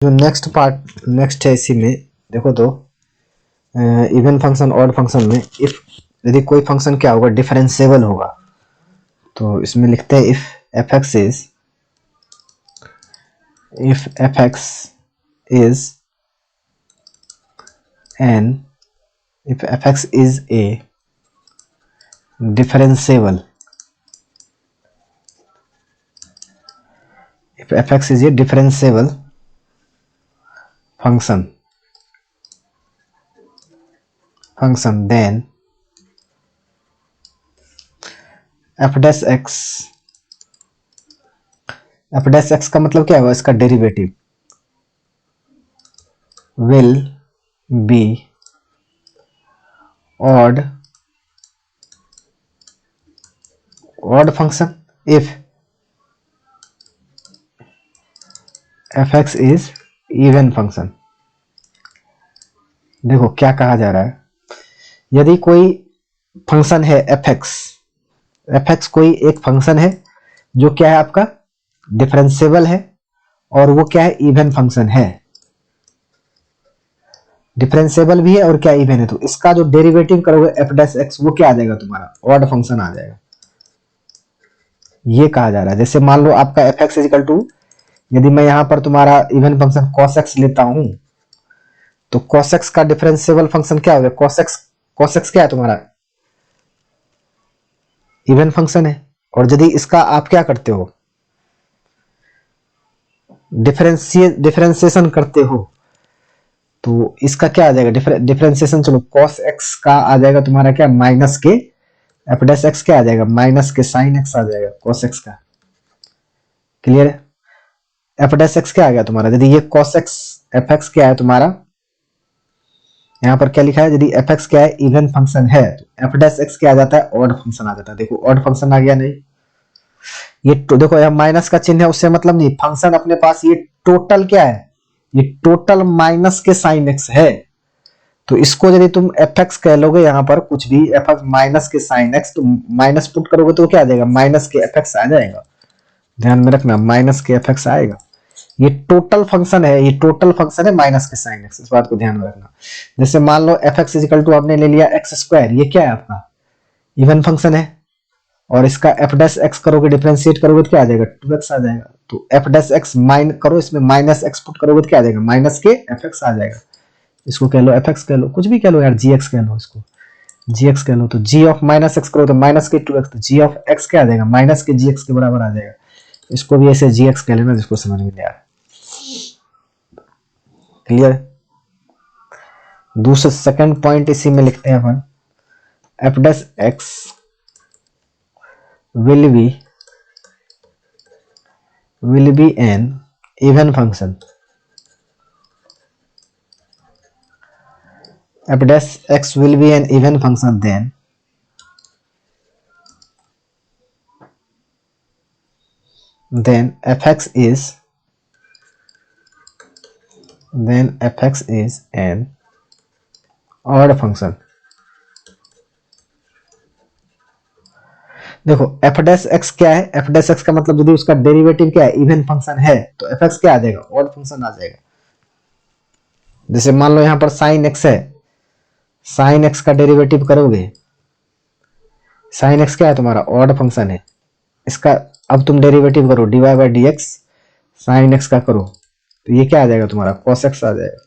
जो नेक्स्ट है इसी में देखो तो इवन फंक्शन ऑड फंक्शन में इफ यदि कोई फंक्शन क्या होगा डिफरेंशिएबल होगा तो इसमें लिखते हैं if fx is a differentiable function then f dash x का मतलब क्या होगा, इसका derivative will be odd function if fx is even function। देखो क्या कहा जा रहा है, यदि कोई फंक्शन है fx कोई एक फंक्शन है जो क्या है आपका डिफरेंशिएबल है और वो क्या है इवन फंक्शन है, डिफरेंशिएबल भी है और क्या इवन है, तो इसका जो डेरिवेटिव करोगे f डैश x वो क्या आ जाएगा तुम्हारा ऑड फंक्शन आ जाएगा। ये कहा जा रहा है जैसे मान लो आपका fx इक्वल टू, यदि मैं यहां पर तुम्हारा इवन फंक्शन cos x लेता हूं तो cos x का डिफरेंशिएबल फंक्शन क्या हो गया, cos x क्या है तुम्हारा इवन फंक्शन है, और यदि इसका आप क्या करते हो डिफरेंशिएशन करते हो तो इसका क्या आ जाएगा डिफरेंशिएशन, चलो cos x का आ जाएगा तुम्हारा क्या माइनस के f डैश x क्या आ जाएगा माइनस के sin x आ जाएगा cos x का। क्लियर है, f डैश x क्या आ गया तुम्हारा, यदि ये cos x fx क्या है तुम्हारा, यहां पर क्या लिखा है यदि fx क्या है इवन फंक्शन है तो f डैश x क्या आ जाता है ऑड फंक्शन आ जाता है। देखो ऑड फंक्शन आ गया नहीं, ये तो देखो यह माइनस का चिन्ह है उससे मतलब नहीं, फंक्शन अपने पास ये टोटल क्या है, ये टोटल माइनस के sin x है, तो इसको यदि तुम fx कह लोगे यहाँ पर कुछ भी fx माइनस के sin x, तो माइनस पुट करोगे तो क्या आ जाएगा माइनस के fx आ जाएगा, ध्यान में रखना माइनस के fx आएगा। ये टोटल फंक्शन है माइनस के sin x, इस बात को ध्यान में रखना। जैसे मान लो fx इक्वल टू आपने ले लिया x स्क्वायर, ये क्या है आपका इवन फंक्शन है और इसका f डैश x करोगे डिफरेंशिएट करोगे तो क्या आ जाएगा 2x आ जाएगा, तो f डैश x माइन करो इसमें माइनस x पुट करोगे तो क्या आ जाएगा माइनस के fx आ जाएगा। इसको कह लो fx कह लो, कुछ भी कह लो यार, gx कह लो, इसको gx कह लो, तो g ऑफ माइनस x करो तो माइनस के 2x, तो g ऑफ x क्या आ जाएगा माइनस के gx के बराबर आ जाएगा। इसको भी ऐसे gx कह लेना जिसको समझ में यार। क्लियर, दूसरा सेकंड पॉइंट इसी में लिखते हैं अपन, f dash x will be an even function, f dash x will be an even function then fx is an odd function। देखो f डैश x क्या है, f डैश x का मतलब यदि उसका डेरिवेटिव क्या है इवन फंक्शन है तो fx क्या आ जाएगा ऑड फंक्शन आ जाएगा। जैसे मान लो यहां पर sin x है, sin x का डेरिवेटिव करोगे, sin x क्या है तुम्हारा ऑड फंक्शन है, इसका अब तुम डेरिवेटिव करो dy by dx sin x का करो तो ये क्या आ जाएगा तुम्हारा cos x आ जाएगा।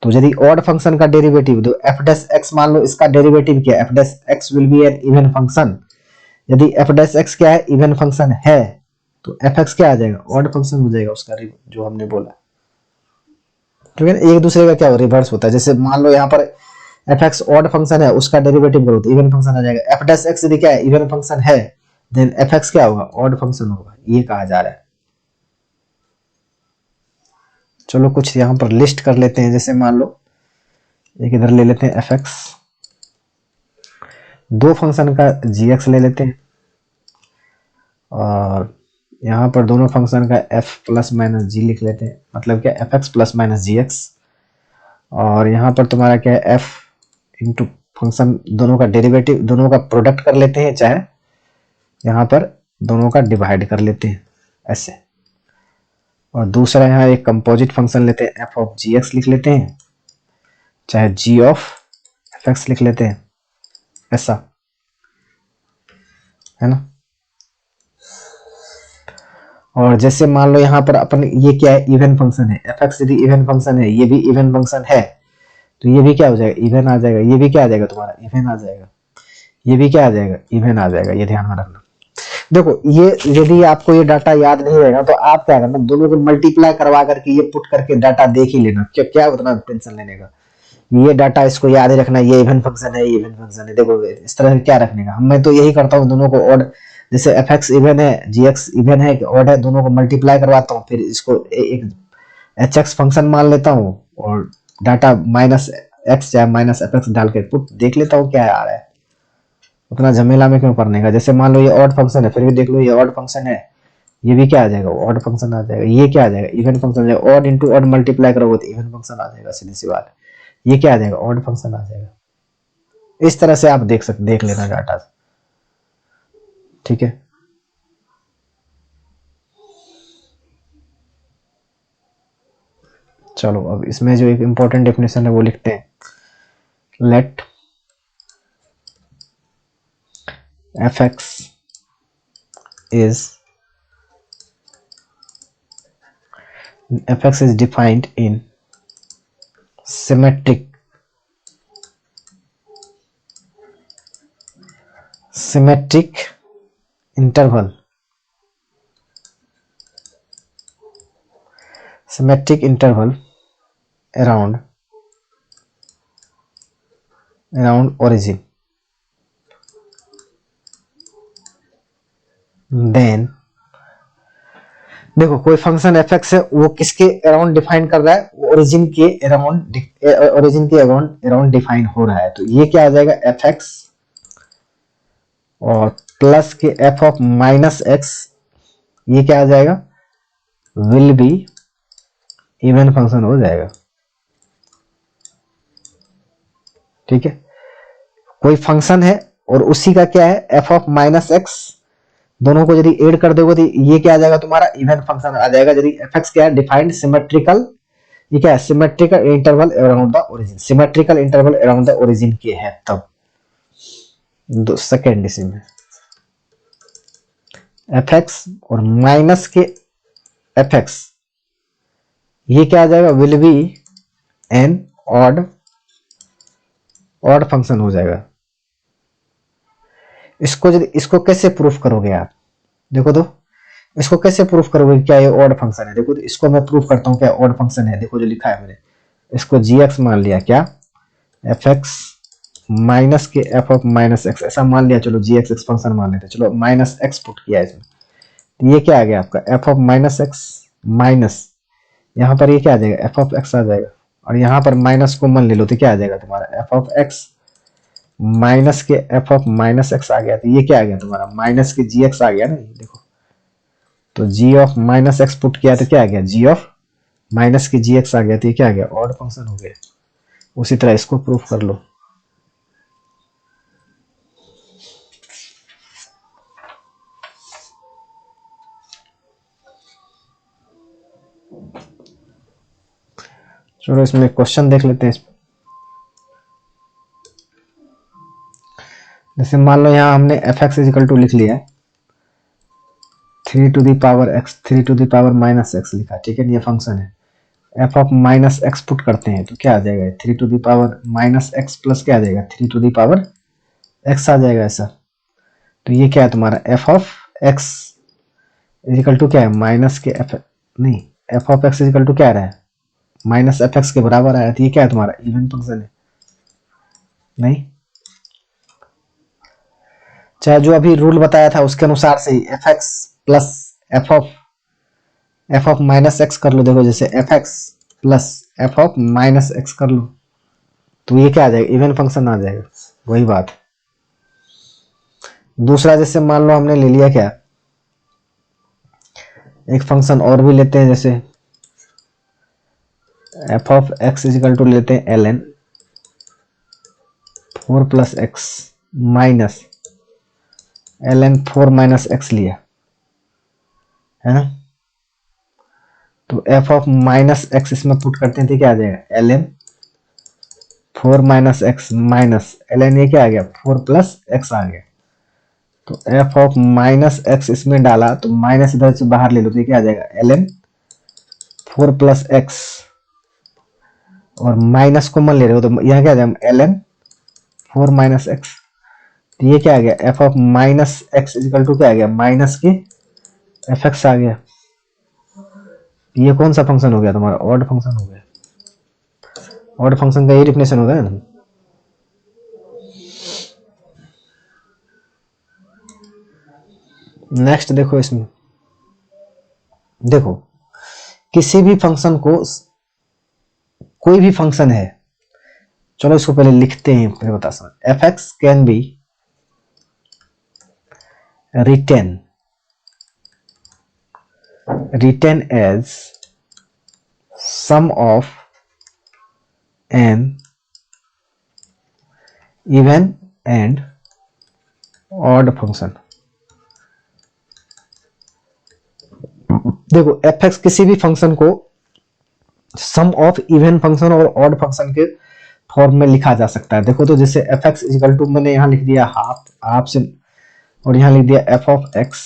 तो यदि ऑड फंक्शन का डेरिवेटिव तो f डैश x मान लो इसका डेरिवेटिव क्या है, f dash x will be an even function, यदि f डैश x क्या है इवन फंक्शन है तो fx क्या आ जाएगा ऑड फंक्शन हो जाएगा उसका, जो हमने बोला ठीक है ना, एक दूसरे का क्या रिवर्स होता है। जैसे मान लो यहाँ पर fx ऑड फंक्शन है उसका डेरिवेटिव करो तो इवन फंक्शन आ जाएगा, f डैश x यदि क्या है इवन फंक्शन है देन fx क्या होगा ऑड फंक्शन होगा, ये कहा जा रहा है। चलो कुछ यहाँ पर लिस्ट कर लेते हैं, जैसे मान लो एक इधर ले लेते हैं fx, दो फंक्शन का gx ले लेते हैं और यहाँ पर दोनों फंक्शन का f प्लस माइनस जी लिख लेते हैं, मतलब क्या fx प्लस माइनस gx, और यहाँ पर तुम्हारा क्या है f इंटू फंक्शन दोनों का डेरिवेटिव दोनों का प्रोडक्ट कर लेते हैं, चाहे यहाँ पर दोनों का डिवाइड कर लेते हैं ऐसे। और दूसरा यहाँ एक कंपोजिट फंक्शन लेते हैं, एफ ऑफ जी एक्स लिख लेते हैं, चाहे जी ऑफ एफ एक्स लिख लेते हैं, ऐसा है ना। और जैसे मान लो यहाँ पर अपन, ये क्या है, इवन फंक्शन है, एफ एक्स यदि इवन फंक्शन है, ये भी इवन फंक्शन है, तो ये भी क्या हो जाएगा, इवन आ जाएगा, ये भी क्या आ जाएगा तुम्हारा, इवन आ जाएगा, ये भी क्या आ जाएगा, इवन आ जाएगा, ये ध्यान में रखना। देखो ये यदि आपको ये डाटा याद नहीं रहेगा तो आप क्या करना, दोनों को मल्टीप्लाई करवा करके ये पुट करके डाटा देख ही लेना, क्या क्या उतना टेंशन लेने का, ये डाटा इसको याद ही रखना, ये इवन फंक्शन है, ये इवन फंक्शन है। देखो इस तरह से क्या रखने का, मैं तो यही करता हूँ, दोनों को ऑड, जैसे एफ एक्स इवन है, जी एक्स इवन है, ऑड है, दोनों को मल्टीप्लाई करवाता हूँ, फिर इसको एक एच एक्स फंक्शन मान लेता हूँ और डाटा माइनस एक्स या माइनस एफ एक्स डाल के पुट देख लेता हूँ क्या आ रहा है, उतना झमेला में क्यों पड़ने का। जैसे मान लो ये ऑड फंक्शन है, फिर भी देख लो ये ऑड फंक्शन है, ये भी क्या आ जाएगा, ऑड फंक्शन आ जाएगा, ये क्या आ जाएगा, इवन फंक्शन आ जाएगा, ऑड इंटू ऑड मल्टीप्लाई करोगे तो इवन फंक्शन आ जाएगा, सीधी सी बात है, ये क्या आ जाएगा, ऑड फंक्शन आ जाएगा। इस तरह से आप देख लेना डाटा, ठीक है। चलो अब इसमें जो एक इंपॉर्टेंट डेफिनेशन है वो लिखते हैं, let f x is defined in symmetric interval symmetric interval around origin, then देखो कोई फंक्शन एफ एक्स है, वो किसके अराउंड डिफाइन कर रहा है, ओरिजिन के अराउंड डिफाइन हो रहा है, तो ये क्या आ जाएगा, एफ एक्स और प्लस के एफ ऑफ माइनस एक्स, ये क्या आ जाएगा, विल बी इवन फंक्शन हो जाएगा, ठीक है। कोई फंक्शन है और उसी का क्या है, एफ ऑफ माइनस एक्स, दोनों को यदि ऐड कर दोगे तो ये क्या आ जाएगा तुम्हारा, इवन फंक्शन आ जाएगा, यदि एफ एक्स क्या है, डिफाइंड सिमेट्रिकल, ये क्या है, symmetrical interval around the origin, symmetrical interval around the origin के है तब। सेकेंड इसी में एफ एक्स और माइनस के एफ एक्स, ये क्या आ जाएगा, will be an odd function हो जाएगा। इसको कैसे प्रूफ करोगे आप, देखो तो इसको कैसे प्रूफ करोगे, क्या ये ऑड फंक्शन है, देखो तो इसको मैं प्रूफ करता हूँ क्या ऑड फंक्शन है, देखो जो लिखा है मैंने, इसको जी एक्स मान लिया, क्या एफ एक्स माइनस के एफ ऑफ माइनस एक्स ऐसा मान लिया, चलो जी एक्स फंक्शन मान लेते, चलो माइनस एक्स पुट किया इसमें, तो ये क्या आ गया आपका, F of minus x minus, यहाँ पर ये क्या आ जाएगा, एफ ऑफ एक्स आ जाएगा, और यहाँ पर माइनस कॉमन ले लो तो क्या आ जाएगा तुम्हारा, एफ ऑफ एक्स माइनस के एफ ऑफ माइनस एक्स आ गया, तो ये क्या आ गया तुम्हारा, माइनस के जी एक्स आ गया ना, ये देखो, तो जी ऑफ माइनस एक्स पुट किया तो क्या आ गया, जी ऑफ माइनस के जी एक्स आ गया, तो ये क्या आ गया, ऑड फंक्शन हो गया। उसी तरह इसको प्रूफ कर लो, चलो इसमें क्वेश्चन देख लेते हैं। जैसे मान लो यहाँ हमने एफ एक्स इजिकल टू लिख लिया है 3 to the power x 3 to the power minus x लिखा, ठीक है, ये फंक्शन है, f of minus x put करते हैं तो क्या आ जाएगा, 3 to the power minus x plus क्या आ जाएगा, 3 टू दी पावर एक्स आ जाएगा ऐसा, तो ये क्या है तुम्हारा, f of x is equal to क्या है, माइनस के एफ, नहीं, f of x is equal to क्या आ रहा है, माइनस एफ एक्स के बराबर आया, तो ये क्या है तुम्हारा, इवन फंक्शन है, नहीं, चाहे जो अभी रूल बताया था उसके अनुसार से F x plus F of minus x कर लो, देखो जैसे F x plus F of minus x कर लो, तो ये क्या आ जाएगा, इवन फंक्शन आ जाएगा, वही बात। दूसरा जैसे मान लो हमने ले लिया क्या, एक फंक्शन और भी लेते हैं, जैसे f of x is equal to लेते हैं l n 4 plus x minus l n 4 minus x लिया है ना, तो एफ ऑफ माइनस एक्स इसमें पुट करते हैं तो क्या आ जाएगा l n 4 minus x minus l n, ये क्या आ गया 4 प्लस एक्स आ गया। तो एफ ऑफ माइनस एक्स इसमें डाला तो माइनस इधर से बाहर ले लो तो ये क्या आ जाएगा एल एन 4 प्लस एक्स, और माइनस कॉमन ले रहे हो तो यहाँ क्या आ जाएगा एल एन 4 माइनस एक्स। तो ये क्या आ गया f of minus x is equal to क्या आ गया माइनस के एफ एक्स आ गया। ये कौन सा फंक्शन हो गया तुम्हारा ऑड फंक्शन हो गया। ऑड फंक्शन का ये डिफिनेशन होता है ना। नेक्स्ट देखो, इसमें देखो किसी भी फंक्शन को, कोई भी फंक्शन है, चलो इसको पहले लिखते हैं फिर बता सकते। F x can be written as sum of an even and odd function। देखो एफ एक्स किसी भी फंक्शन को सम ऑफ इवन फंक्शन और ऑड फंक्शन के फॉर्म में लिखा जा सकता है। देखो तो जैसे एफ एक्स इजिकल टू मैंने यहाँ लिख दिया हाफ से, और यहाँ लिख दिया F of x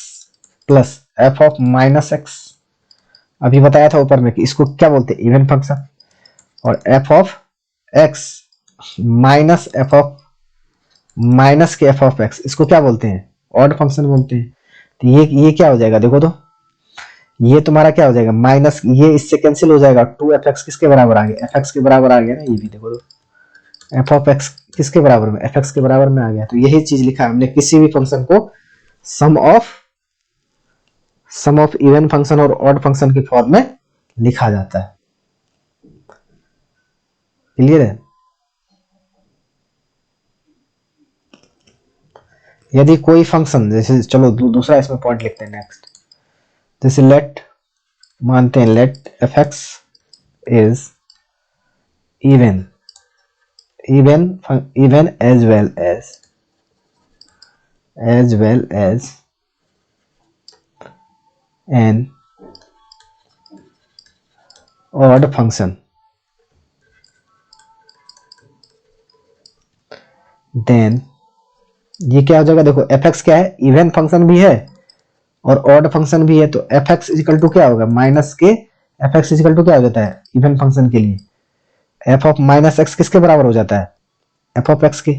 plus F of minus x. अभी बताया था ऊपर में कि इसको क्या बोलते हैं इवन फंक्शन, और F of x minus F of minus के एफ ऑफ एक्स इसको क्या बोलते हैं ऑड फंक्शन बोलते हैं। तो ये क्या हो जाएगा देखो तो, ये तुम्हारा क्या हो जाएगा माइनस, ये इससे कैंसिल हो जाएगा, 2 एफ एक्स किसके बराबर आ गया एफ एक्स के बराबर आ गया ना। ये भी देखो तो एफ ऑफ एक्स किसके बराबर में एफ एक्स के बराबर में आ गया। तो यही चीज लिखा है हमने, किसी भी फंक्शन को सम ऑफ इवन फंक्शन और ऑड फंक्शन के फॉर्म में लिखा जाता है। क्लियर है। यदि कोई फंक्शन, जैसे चलो दूसरा इसमें पॉइंट लिखते हैं नेक्स्ट, जैसे लेट मानते हैं let f x is even as well as an odd function, then ये क्या हो जाएगा देखो एफ एक्स क्या है इवन फंक्शन भी है और ऑड फंक्शन भी है। तो एफ एक्स इजिकल टू क्या होगा माइनस के एफ एक्स इजिकल टू क्या हो जाता है इवन फंक्शन के लिए एफ ऑफ माइनस एक्स किसके बराबर हो जाता है एफ ऑफ एक्स के,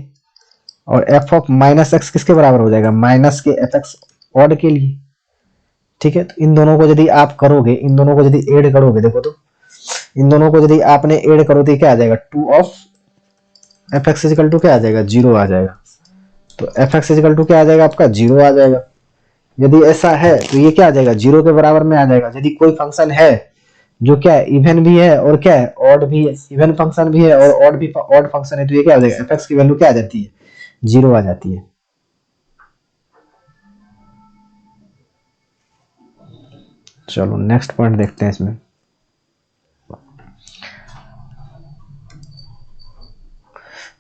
और एफ ऑफ माइनस एक्स किसके बराबर हो जाएगा माइनस के एफ एक्स ऑड के लिए। ठीक है, तो इन दोनों को यदि आप करोगे, इन दोनों को यदि ऐड करोगे, देखो तो इन दोनों को यदि आपने ऐड करो तो क्या आ जाएगा 2 of F x is equal to क्या आ जाएगा 0 आ जाएगा। तो एफ एक्स इजिकल टू क्या आ जाएगा आपका 0 आ जाएगा। यदि ऐसा है तो ये क्या आ जाएगा 0 के बराबर में आ जाएगा। यदि कोई फंक्शन है जो क्या है इवन भी है और क्या है ऑड भी है, इवन फंक्शन भी है और ऑड फंक्शन है, तो ये क्या आ जाएगा एफ एक्स की वैल्यू क्या आ जाती है 0 आ जाती है। चलो नेक्स्ट पॉइंट देखते हैं इसमें।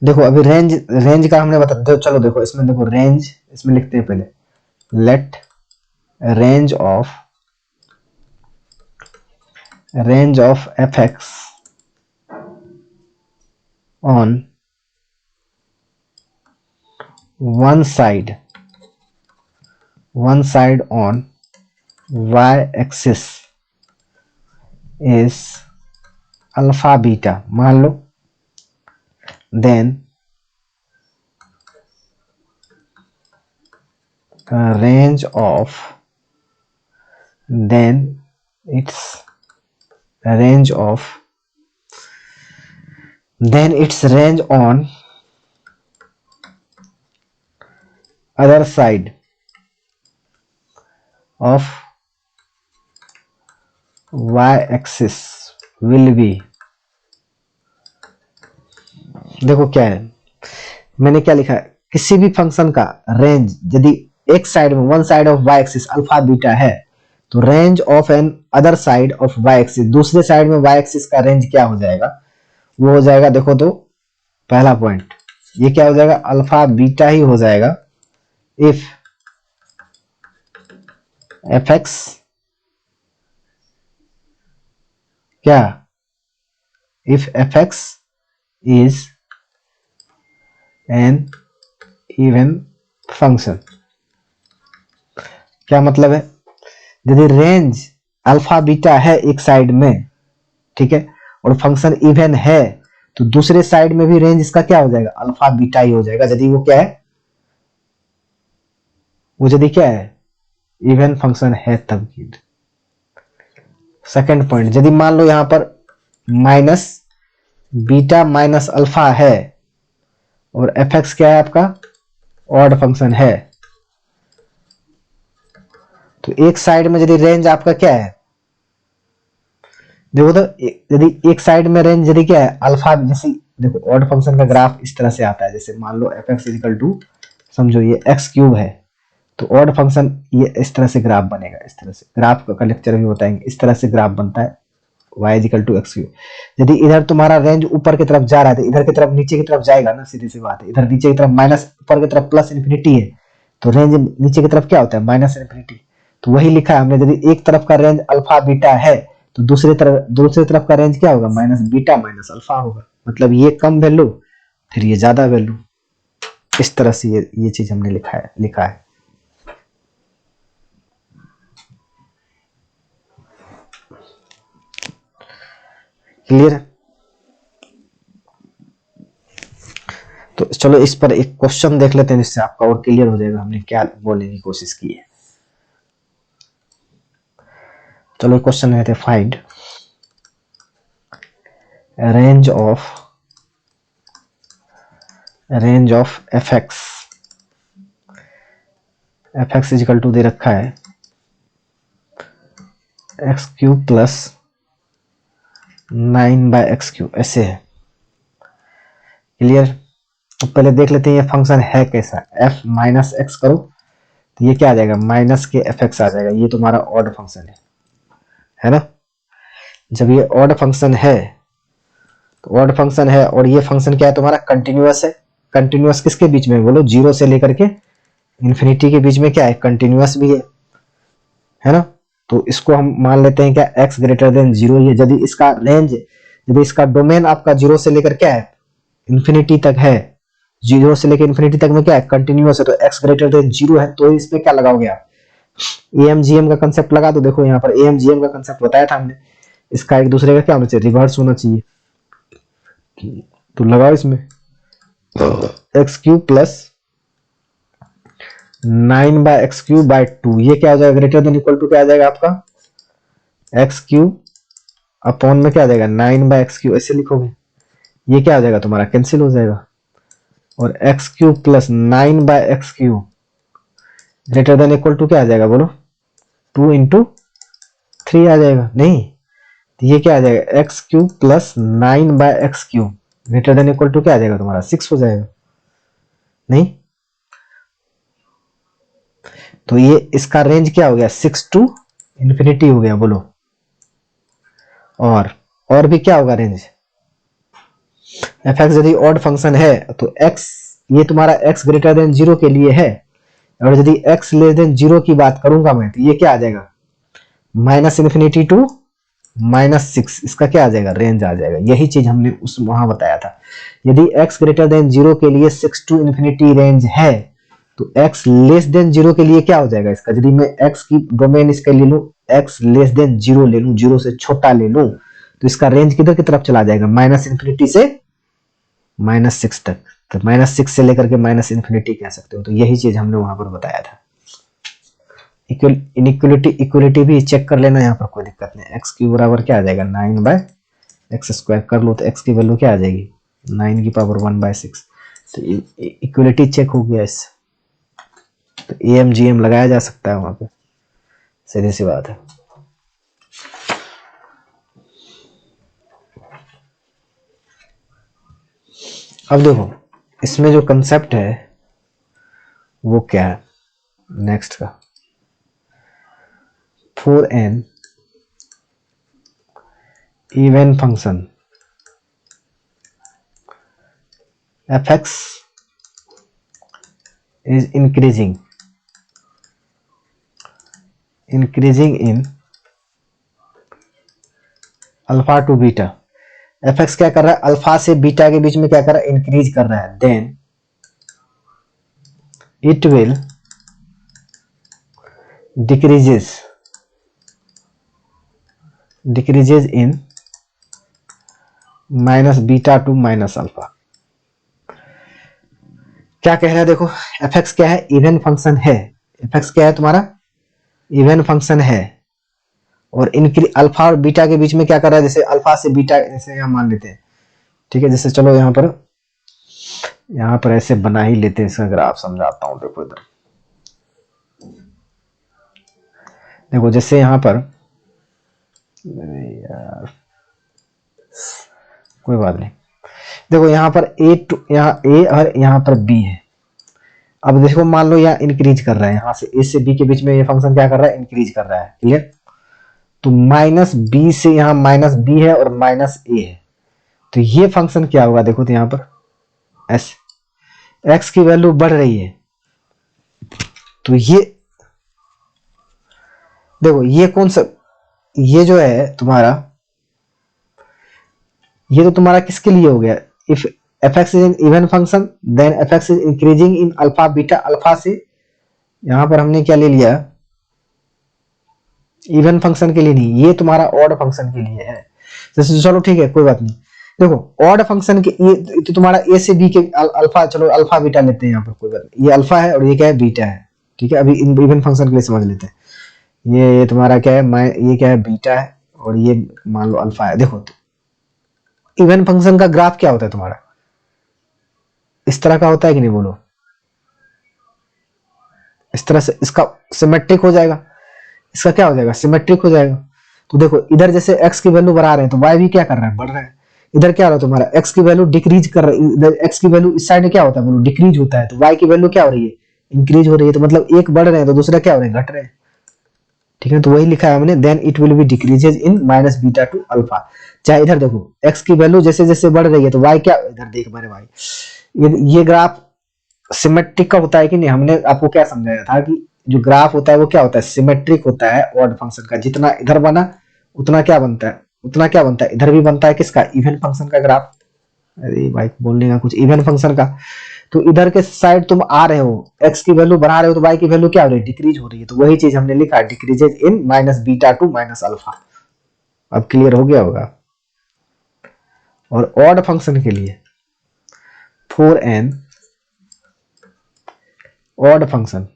देखो अभी रेंज का हमने बता दो, चलो देखो इसमें देखो रेंज इसमें लिखते हैं पहले let range of F x on one side on y axis is alpha beta मान लो, then range of its range on other side of y axis will be, देखो क्या है मैंने क्या लिखा है किसी भी फंक्शन का रेंज यदि एक साइड में one side of y axis alpha beta है तो range of an other side of y axis, दूसरे साइड में y एक्सिस का रेंज क्या हो जाएगा वो हो जाएगा देखो तो पहला पॉइंट ये क्या हो जाएगा अल्फा बीटा ही हो जाएगा इफ एफ एक्स क्या, if F x is an even function. क्या मतलब है, यदि रेंज अल्फा बीटा है एक साइड में, ठीक है, और फंक्शन इवन है, तो दूसरे साइड में भी रेंज इसका क्या हो जाएगा, अल्फा बीटा ही हो जाएगा, यदि वो क्या है, वो यदि क्या है, इवन फंक्शन है तब की। सेकंड पॉइंट, यदि मान लो यहां पर माइनस बीटा माइनस अल्फा है और एफ एक्स क्या है आपका, ऑड फंक्शन है, तो एक साइड में यदि रेंज आपका क्या है, देखो तो यदि एक साइड में रेंज यदि क्या है अल्फा, जैसे देखो ऑड फंक्शन का ग्राफ इस तरह से आता है, जैसे मान लो एफ एक्स इजिकल टू, समझो ये एक्स क्यूब है, तो ऑड फंक्शन ये इस तरह से ग्राफ बनेगा, इस तरह से ग्राफ का लेक्चर भी बताएंगे, इस तरह से ग्राफ बनता है y is equal to x cube. यदि इधर तुम्हारा रेंज ऊपर की तरफ जा रहा है तो इधर की तरफ नीचे की तरफ जाएगा ना, सीधी सी बात है, इधर नीचे की तरफ माइनस, ऊपर की तरफ प्लस इन्फिनिटी है, तो रेंज नीचे की तरफ क्या होता है, माइनस इन्फिनिटी। तो वही लिखा है हमने, यदि एक तरफ का रेंज अल्फा बीटा है तो दूसरी तरफ का रेंज क्या होगा, माइनस बीटा माइनस अल्फा होगा, मतलब ये कम वैल्यू फिर ये ज्यादा वैल्यू, इस तरह से ये चीज हमने लिखा है। क्लियर है। तो चलो इस पर एक क्वेश्चन देख लेते हैं, जिससे आपका और क्लियर हो जाएगा हमने क्या बोलने की कोशिश की है। चलो क्वेश्चन है, find range of F x is equal to दे रखा है एक्स क्यूब प्लस 9/x3, ऐसे है। क्लियर। तो पहले देख लेते हैं ये फंक्शन है कैसा, f माइनस एक्स करो तो ये क्या आ जाएगा, माइनस के एफ एक्स आ जाएगा, ये तुम्हारा ऑड फंक्शन है ना। जब ये ऑड फंक्शन है, तो ऑड फंक्शन है और ये फंक्शन क्या है तुम्हारा, कंटिन्यूअस है। कंटिन्यूअस किसके बीच में बोलो, जीरो से लेकर के इन्फिनिटी के बीच में क्या है, कंटिन्यूअस भी है ना। तो इसको हम मान लेते हैं क्या, x ग्रेटर देन जीरो, ये यदि इसका रेंज, यदि इसका डोमेन आपका जीरो से लेकर क्या है, इन्फिनिटी तक है, जीरो से लेकर इन्फिनिटी तक में क्या है, कंटिन्यूअस है, तो x ग्रेटर देन जीरो है, तो इस पे क्या लगाओगे आप, एमजीएम का कंसेप्ट लगा दो। देखो यहाँ पर एमजीएम का कंसेप्ट बताया था हमने, इसका एक दूसरे का क्या होना चाहिए, रिवर्स होना चाहिए। तो लगाओ इसमें एक्स क्यूब प्लस 9/x3/2, ये क्या हो जाएगा, ग्रेटर देन इक्वल टू क्या आ जाएगा आपका, एक्स क्यूब अपॉन में क्या आ जाएगा, 9/x3, ऐसे लिखोगे, ये क्या हो जाएगा तुम्हारा, कैंसिल हो जाएगा, और x cube plus 9/x3 greater than equal to क्या आ जाएगा बोलो, 2 × 3 आ जाएगा, नहीं तो ये क्या आ जाएगा, x cube plus 9/x3 greater than equal to क्या आ जाएगा तुम्हारा, 6 हो जाएगा, नहीं। तो ये इसका रेंज क्या हो गया, 6 टू इन्फिनिटी हो गया बोलो। और भी क्या होगा रेंज, एफ एक्स यदि ऑड फंक्शन है तो एक्स, ये तुम्हारा एक्स ग्रेटर देन जीरो के लिए है, और यदि एक्स लेस देन जीरो की बात करूंगा मैं तो ये क्या आ जाएगा, माइनस इन्फिनिटी टू -6, इसका क्या आ जाएगा, रेंज आ जाएगा। यही चीज हमने उस वहां बताया था, यदि x ग्रेटर देन जीरो के लिए 6 टू इन्फिनिटी रेंज है, तो x लेस देन जीरो के लिए क्या हो जाएगा इसका, यदि मैं x की डोमेन इसके ले लूं, x लेस देन जीरो ले लूं, जीरो से छोटा ले लूं, तो इसका रेंज किधर की तरफ चला जाएगा, माइनस इन्फिनिटी से -6 तक। तो -6 से लेकर के माइनस इन्फिनिटी कह सकते हो। तो यही चीज हमने वहां पर बताया था। इक्वलिटी भी चेक कर लेना, यहाँ पर कोई दिक्कत नहीं। एक्स क्यूब बराबर क्या आ जाएगा, 9/x² कर लो तो x की वैल्यू क्या आ जाएगी, 9⁻1/6। तो इक्वलिटी चेक हो गया इससे, तो AMGM लगाया जा सकता है वहां पे, सीधी सी बात है। अब देखो इसमें जो कंसेप्ट है वो क्या है, नेक्स्ट का, for an even function f(x) is increasing in alpha to beta, f x क्या कर रहा है, अल्फा से बीटा के बीच में क्या कर रहा है, इंक्रीज कर रहा है, then it will decreases in minus beta to minus alpha. क्या कह रहा है देखो, एफ एक्स क्या है, इवन फंक्शन है, एफ एक्स क्या है तुम्हारा, इवन फंक्शन है, और इनक्री अल्फा और बीटा के बीच में क्या कर रहा है, जैसे अल्फा से बीटा जैसे हम मान लेते हैं, ठीक है, जैसे चलो यहाँ पर ऐसे बना ही लेते हैं इसका ग्राफ, समझाता हूं, देखो इधर देखो, जैसे यहाँ पर यार कोई बात नहीं, देखो यहाँ पर यहाँ ए और यहाँ पर बी है। अब देखो मान लो यहाँ इंक्रीज कर रहा है, यहाँ से ए से बी के बीच में ये फंक्शन क्या कर रहा है, इंक्रीज कर रहा है, क्लियर। तो माइनस बी से यहाँ माइनस बी है और माइनस ए है, तो ये फंक्शन क्या होगा, देखो तो यहाँ पर एस एक्स की वैल्यू बढ़ रही है, तो ये देखो ये कौन सा, ये जो है तुम्हारा, ये तो तुम्हारा किसके लिए हो गया, if F x is an even function then f x is increasing in alpha beta, alpha से यहां पर हमने क्या ले लिया, इवन फंक्शन के लिए नहीं, ये तुम्हारा ऑड फंक्शन के लिए है। जैसे चलो ठीक है कोई बात नहीं, देखो ऑड फंक्शन के ये तो तुम्हारा ए से बी के अल्फा, चलो अल्फा बीटा लेते हैं यहाँ पर, कोई बात नहीं, ये अल्फा है और ये क्या है, बीटा है, ठीक है। अभी इवन फंक्शन के लिए समझ लेते हैं, ये तुम्हारा क्या है, ये क्या है, बीटा है, और ये मान लो अल्फा है। देखो तो इवन फंक्शन का ग्राफ क्या होता है तुम्हारा, इस तरह का होता है कि नहीं, बोलो, इस तरह से इसका सिमेट्रिक हो जाएगा, इसका क्या हो जाएगा, सिमेट्रिक हो जाएगा। तो देखो इधर जैसे x की वैल्यू बढ़ा रहे हैं तो y भी क्या कर रहा है, बढ़ रहा है। इधर क्या हो रहा है तुम्हारा, x की वैल्यू डिक्रीज कर रही है, इधर x की वैल्यू इस साइड में क्या होता है, बोलो डिक्रीज होता है, तो y की वैल्यू क्या हो रही है, इंक्रीज हो रही है, तो मतलब एक बढ़ रहे हैं तो दूसरा क्या हो रहा है, घट रहे हैं, ठीक है। तो वही लिखा है हमने, then it will be decreases in minus beta to alpha. चाहे इधर देखो x की वैल्यू जैसे जैसे बढ़ रही है तो y क्या, इधर देख मेरे भाई, ये ग्राफ सिमेट्रिक का होता है कि नहीं, हमने आपको क्या समझाया था कि जो ग्राफ होता है वो क्या होता है, सिमेट्रिक होता है ऑड फंक्शन का, जितना इधर बना उतना क्या बनता है, उतना क्या बनता है, इधर भी बनता है, किसका, इवन फंक्शन का ग्राफ। अरे भाई बोलने का कुछ, इवन फंक्शन का, तो इधर के साइड तुम आ रहे हो, एक्स की वैल्यू बढ़ा रहे हो तो वाई की वैल्यू क्या हो रही है, डिक्रीज हो रही है, तो वही चीज हमने लिखा है, decreases in minus beta to minus alpha. अब क्लियर हो गया होगा। और ऑड फंक्शन के लिए for an odd function,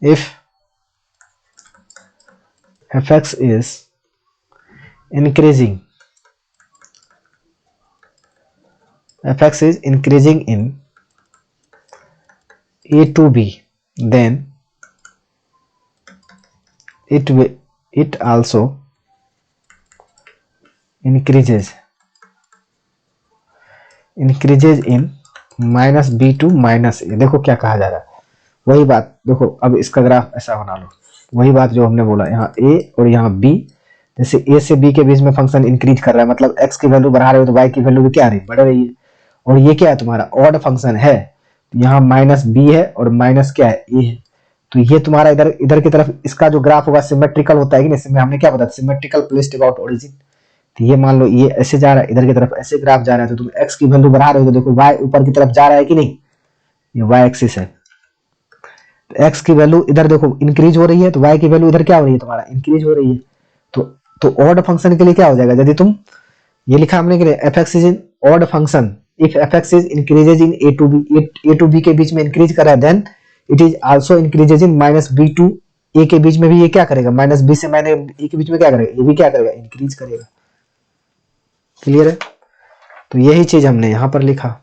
if fx is increasing, fx is increasing in a to b, then it also increases in minus B to minus A. देखो क्या कहा जा रहा है, वही बात देखो, अब इसका ग्राफ ऐसा बना लो, वही बात जो हमने बोला, यहाँ ए और यहाँ बी, जैसे ए से बी के बीच में फंक्शन इंक्रीज कर रहा है, मतलब एक्स की वैल्यू बढ़ा रहे हो तो वाई की वैल्यू भी क्या आ रही है, बढ़ रही है। और ये क्या है तुम्हारा ऑड फंक्शन है, यहाँ माइनस बी है और माइनस क्या है, ए है, तो ये तुम्हारा इधर इधर की तरफ इसका जो ग्राफ होगा सिमेट्रिकल होता है कि नहीं, हमने क्या बताया, सिमेट्रिकल प्लेस्ड अबाउट ओरिजिन। तो ये मान लो ये ऐसे जा रहा है, इधर की तरफ ऐसे ग्राफ जा रहा है, तो तुम एक्स की वैल्यू बढ़ा रहे हो तो देखो वाई ऊपर की तरफ जा रहा है कि नहीं, ये वाई एक्सिस है, एक्स की वैल्यू इधर देखो इंक्रीज हो रही है, तो वाई की वैल्यू इधर क्या हो रही है, तुम्हारा इंक्रीज हो रही है। तो ऑड फंक्शन के लिए क्या हो जाएगा, यदि तुम ये लिखा हमने कि F x is in odd function if F x is increases in A to B के बीच में इंक्रीज कर रहा है, then it is also increases in minus B to A के बीच में भी ये क्या करेगा, माइनस बी से माइनस ए के बीच में क्या करेगा, ये भी क्या करेगा, इंक्रीज करेगा। क्लियर है, तो यही चीज हमने यहां पर लिखा।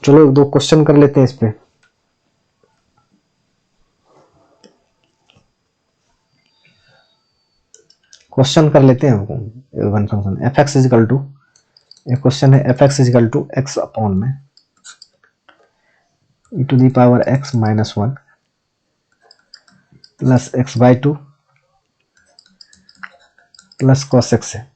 चलो दो क्वेश्चन कर लेते हैं इस पे। क्वेश्चन कर लेते हैं one function F x is equal to, एक क्वेश्चन है F x is equal to X upon में E to the power X minus one plus X by two plus cos X है।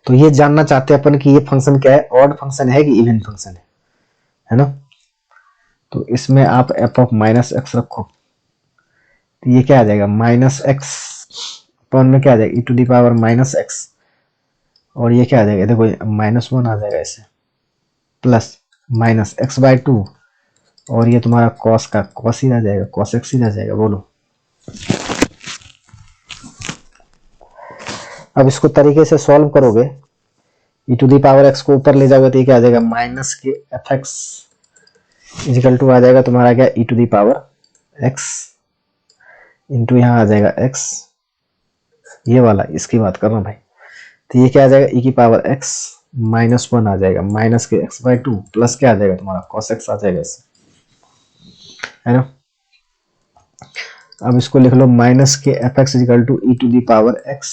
तो ये जानना चाहते हैं अपन कि ये फंक्शन क्या है, ऑड फंक्शन है कि इवन फंक्शन है ना। तो इसमें आप एफ ऑफ माइनस एक्स रखो, तो ये क्या आ जाएगा माइनस एक्स अपॉन में क्या आ जाएगा E to the power minus X, और ये क्या आ जाएगा देखो माइनस वन आ जाएगा ऐसे, plus minus X by to, और ये तुम्हारा कॉस का कॉस ही रह जाएगा, कॉस एक्स ही रह जाएगा। बोलो अब इसको तरीके से सॉल्व करोगे, ई टू दी पावर एक्स को ऊपर ले जाओगे तो ये क्या आ जाएगा माइनस के एफ एक्स इजिकल टू आ जाएगा तुम्हारा क्या E to the power X into यहाँ आ जाएगा एक्स, ये वाला इसकी बात कर रहा हूँ भाई। तो ये क्या आ जाएगा ई की पावर एक्स माइनस वन आ जाएगा, माइनस के एक्स बाय टू, प्लस क्या आ जाएगा तुम्हारा कॉस एक्स आ जाएगा इससे, है ना। अब इसको लिख लो माइनस के F x is equal to E to the power X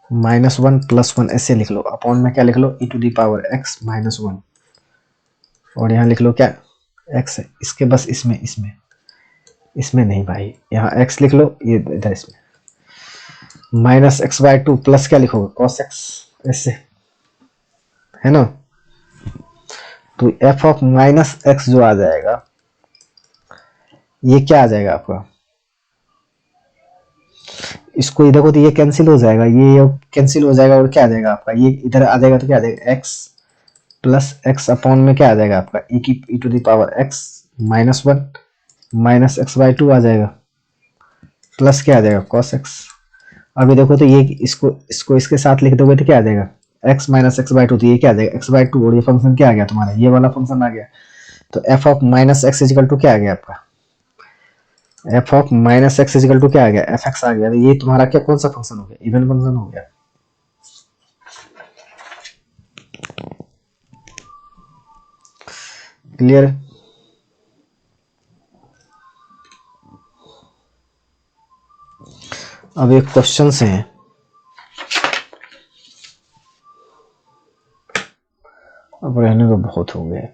minus one plus one, ऐसे लिख लो। अपॉन में क्या लिख लो E to the power X minus one, और यहाँ लिख लो क्या एक्स है, इसके बस इसमें इसमें इसमें नहीं भाई, यहाँ एक्स लिख लो, ये इधर इसमें minus X by two plus क्या लिखोगे कॉस एक्स, ऐसे है ना। तो एफ ऑफ माइनस एक्स जो आ जाएगा ये क्या आ जाएगा आपका, इसको देखो तो ये कैंसिल हो जाएगा, ये कैंसिल हो जाएगा, और क्या आ जाएगा आपका ये इधर आ जाएगा, तो क्या आ जाएगा एक्स प्लस एक्स अपॉन में क्या आ जाएगा आपका ई की E to the power X minus one minus X by two आ जाएगा, प्लस क्या आ जाएगा कॉस एक्स। अभी देखो तो ये इसको इसको इसके साथ लिख दोगे तो क्या आ जाएगा x minus X by to, तो ये क्या आ जाएगा x बाय टू, और ये फंक्शन क्या आ गया तुम्हारा ये वाला फंक्शन आ गया। तो f of minus x is equal to क्या आ गया आपका, f of minus x is equal to क्या आ गया एफ एक्स आ गया। तो ये तुम्हारा क्या कौन सा फंक्शन हो गया इवन फंक्शन हो गया। क्लियर। अब एक क्वेश्चन से है, अब रहने को बहुत हो गए।